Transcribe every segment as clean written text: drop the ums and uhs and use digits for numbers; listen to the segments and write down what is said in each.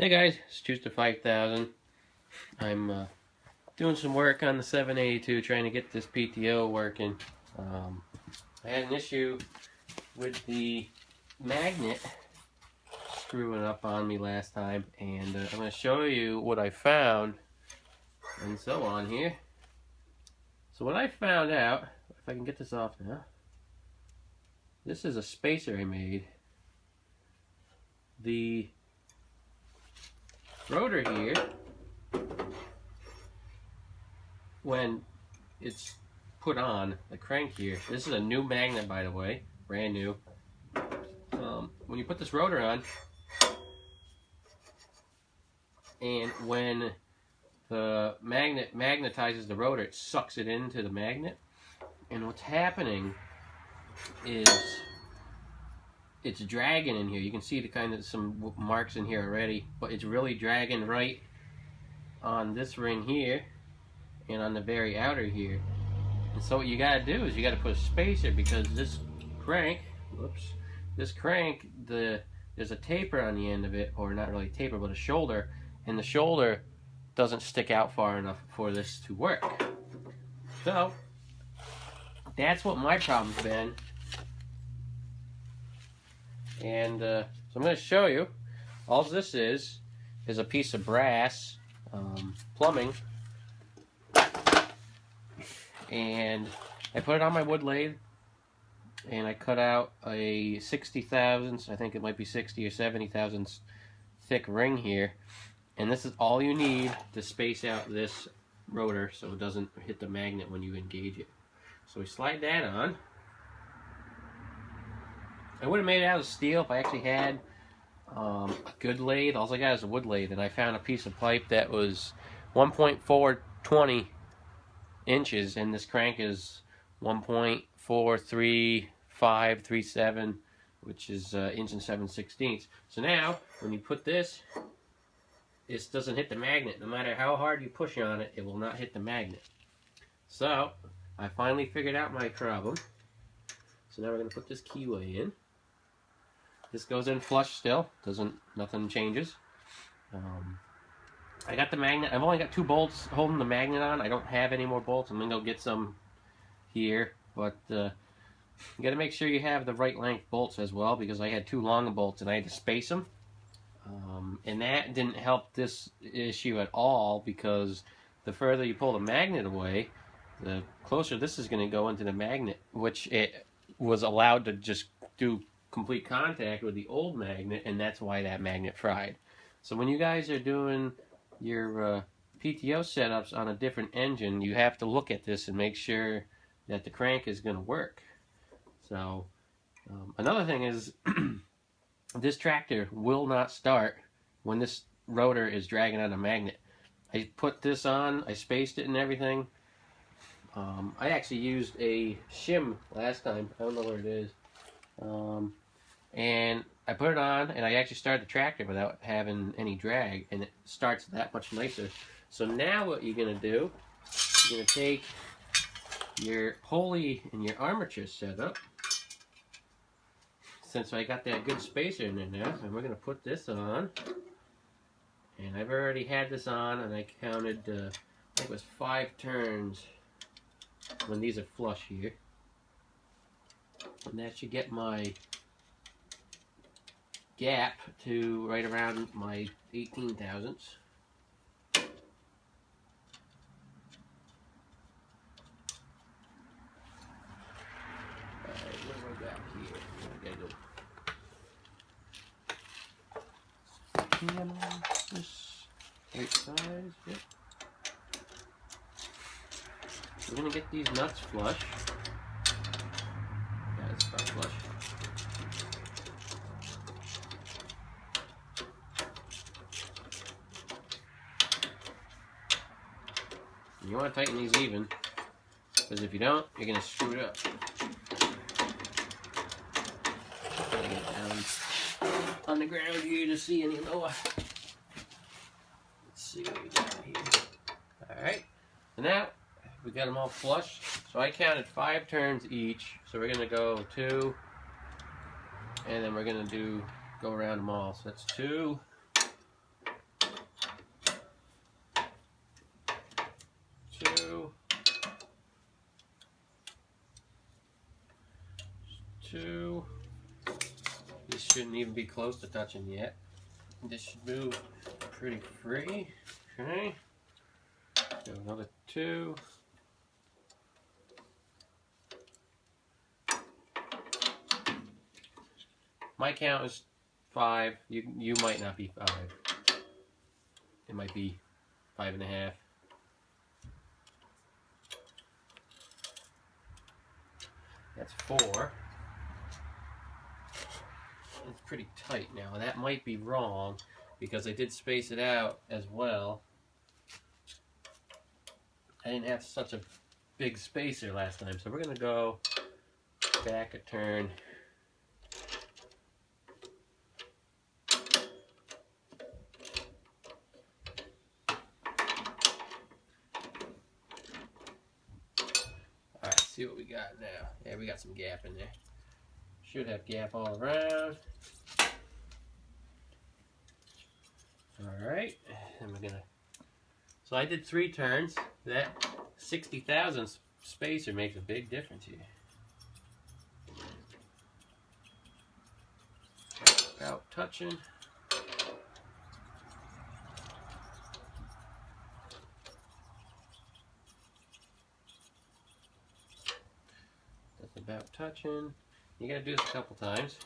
Hey guys, it's Tuesday 5000. I'm doing some work on the 782, trying to get this PTO working. I had an issue with the magnet screwing up on me last time, and I'm going to show you what I found and so on here. So what I found out, if I can get this off now, this is a spacer I made. The rotor here, when it's put on the crank here, this is a new magnet, by the way, brand new. When you put this rotor on, and when the magnet magnetizes the rotor, it sucks it into the magnet, and what's happening is it's dragging in here. You can see the kind of some marks in here already, but it's really dragging right on this ring here and on the very outer here. And so what you got to do is you got to put a spacer, because this crank, whoops, this crank, there's a taper on the end of it, or not really taper, but a shoulder, and the shoulder doesn't stick out far enough for this to work. So that's what my problem's been. And so I'm going to show you. All this is a piece of brass plumbing, and I put it on my wood lathe, and I cut out a 60 thousandths, I think it might be 60 or 70 thousandths thick ring here, and this is all you need to space out this rotor so it doesn't hit the magnet when you engage it. So we slide that on. I would have made it out of steel if I actually had a good lathe. All I got is a wood lathe, and I found a piece of pipe that was 1.420 inches, and this crank is 1.43537, which is inch and 7/16. So now, when you put this, it doesn't hit the magnet. No matter how hard you push on it, it will not hit the magnet. So I finally figured out my problem. So now we're going to put this keyway in. This goes in flush still, nothing changes. I got the magnet. I've only got 2 bolts holding the magnet on. I don't have any more bolts. I'm gonna go get some here, but you got to make sure you have the right length bolts as well, because I had 2 long bolts and I had to space them. And that didn't help this issue at all, because the further you pull the magnet away, the closer this is going to go into the magnet, which it was allowed to just do complete contact with the old magnet, and that's why that magnet fried. So when you guys are doing your PTO setups on a different engine, you have to look at this and make sure that the crank is going to work. So another thing is this tractor will not start when this rotor is dragging on a magnet. I put this on, I spaced it and everything. I actually used a shim last time. I don't know where it is. And I put it on, and I actually started the tractor without having any drag, and it starts that much nicer. So now what you're going to do, you're going to take your pulley and your armature setup, since I got that good spacer in there now, and we're going to put this on. And I've already had this on, and I counted, I think it was 5 turns when these are flush here. And that should get my gap to right around my 18 thousandths. Alright, what do I got here? I gotta go. This right size, yep. We're gonna get these nuts flush. Yeah, it's about flush. You want to tighten these even, because if you don't, you're going to screw it up. Try to get it down on the ground here to see any lower. Let's see what we got here. Alright, so now we got them all flush. So I counted 5 turns each. So we're going to go 2, and then we're going to go around them all. So that's 2, shouldn't even be close to touching yet. This should move pretty free. Okay. Do another 2. My count is 5. You might not be 5. It might be 5.5. That's 4. It's pretty tight now. That might be wrong because I did space it out as well. I didn't have such a big spacer last time, so we're going to go back a turn. Alright, see what we got now. Yeah, we got some gap in there. Should have gap all around. Alright, and we're gonna. So I did 3 turns. That 60,000 spacer makes a big difference here. About touching. That's about touching. You gotta do this a couple times.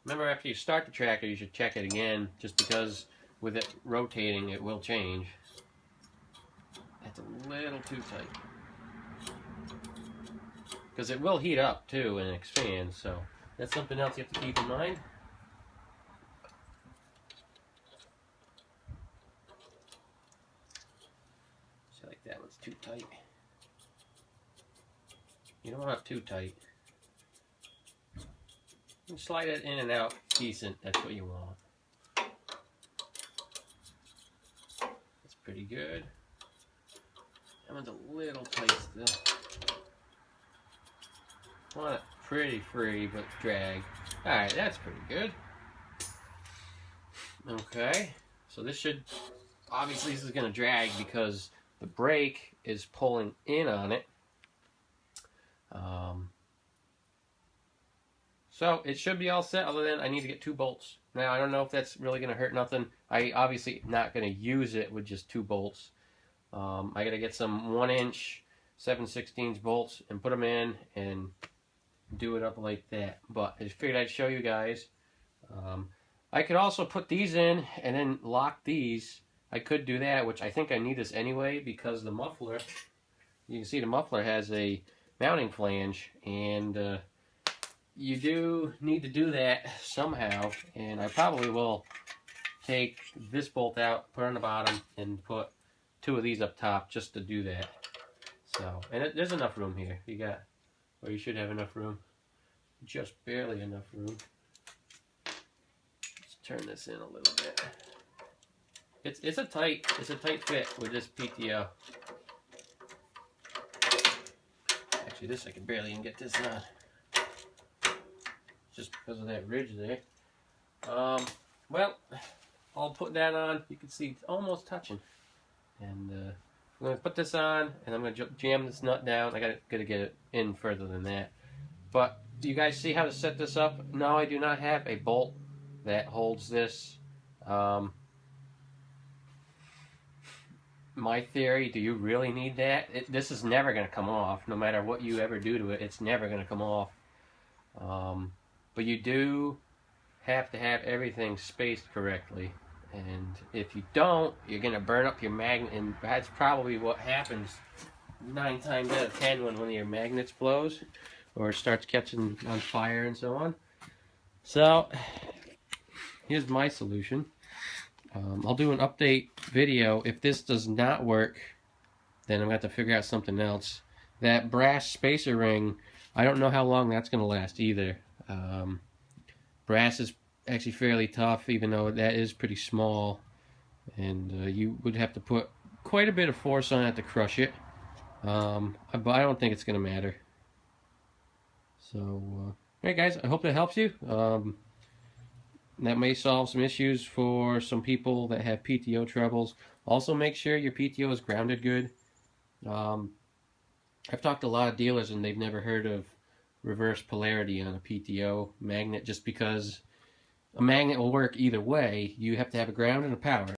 Remember, after you start the tractor, you should check it again, just because with it rotating, it will change. That's a little too tight. Because it will heat up, too, and expand, so that's something else you have to keep in mind. See, like that one's too tight. You don't want it too tight. You slide it in and out decent, that's what you want. That's pretty good. That one's a little tight still. Want it pretty free, but drag. Alright, that's pretty good. Okay, so this should, obviously this is going to drag because the brake is pulling in on it. So it should be all set, other than I need to get 2 bolts. Now I don't know if that's really going to hurt nothing. I obviously not going to use it with just 2 bolts. I got to get some 1-inch 7/16 bolts and put them in and do it up like that. But I just figured I'd show you guys. I could also put these in and then lock these. I could do that, which I think I need this anyway because the muffler, you can see the muffler has a mounting flange, and you do need to do that somehow, and I probably will take this bolt out, put it on the bottom, and put 2 of these up top just to do that. So, and there's enough room here. You got, or you should have enough room. Just barely enough room. Let's turn this in a little bit. It's a tight fit with this PTO. Actually, this I can barely even get this on. Just because of that ridge there. Well, I'll put that on. You can see it's almost touching. And I'm going to put this on, and I'm going to jam this nut down. I got to get it in further than that. But do you guys see how to set this up? No, I do not have a bolt that holds this. My theory, do you really need that? This is never going to come off. No matter what you ever do to it, it's never going to come off. But you do have to have everything spaced correctly. And if you don't, you're going to burn up your magnet. And that's probably what happens 9 times out of 10 when one of your magnets blows or starts catching on fire and so on. So, here's my solution. I'll do an update video. If this does not work, then I'm going to have to figure out something else. That brass spacer ring, I don't know how long that's going to last either. Brass is actually fairly tough, even though that is pretty small. And you would have to put quite a bit of force on it to crush it. But I don't think it's going to matter. So, alright guys, I hope that helps you. That may solve some issues for some people that have PTO troubles. Also make sure your PTO is grounded good. I've talked to a lot of dealers and they've never heard of reverse polarity on a PTO magnet, just because a magnet will work either way. You have to have a ground and a power.